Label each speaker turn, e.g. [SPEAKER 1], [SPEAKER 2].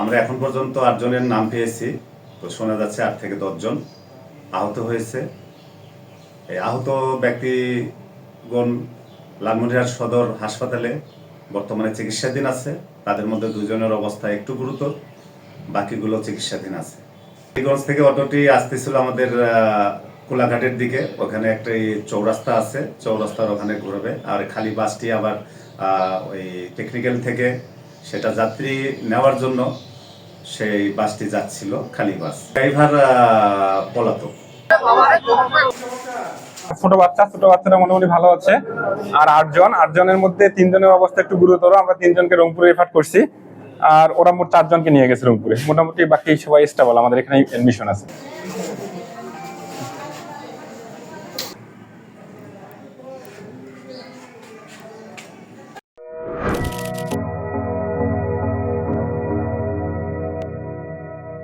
[SPEAKER 1] আমরা এখন পর্যন্ত 8 জনের নাম পেয়েছি, তো শোনা যাচ্ছে 8 থেকে 10 জন আহত হয়েছে। এই আহত ব্যক্তিগণ লালমনিরহাট সদর হাসপাতালে বর্তমানে চিকিৎসাধীন আছে। তাদের মধ্যে 2 জনের অবস্থা একটু গুরুতর, বাকিগুলো চিকিৎসাধীন আছে। হবিগঞ্জ থেকে অটোটি আসতেছিল আমাদের কোলাঘাটের দিকে। ওখানে একটা চৌরাস্তা আছে, চৌরাস্তার ওখানে ঘুরবে। আর খালি বাসটি আবার ওই টেকনিক্যাল থেকে সেটা যাত্রী নেওয়ার জন্য সেই বাসটি যাচ্ছিল, খালি বাস। ড্রাইভার পলাতক।
[SPEAKER 2] ছোট বাচ্চারা মোটামুটি ভালো আছে। আর 8 জনের মধ্যে 3 জনের অবস্থা একটু গুরুতর। আমরা 3 জনকে রংপুরে রেফার করছি, আর ওরা মোট 4 জনকে নিয়ে গেছে রংপুরে। মোটামুটি বাকি সবাই স্টেবল, আমাদের এখানে এডমিশন আছে।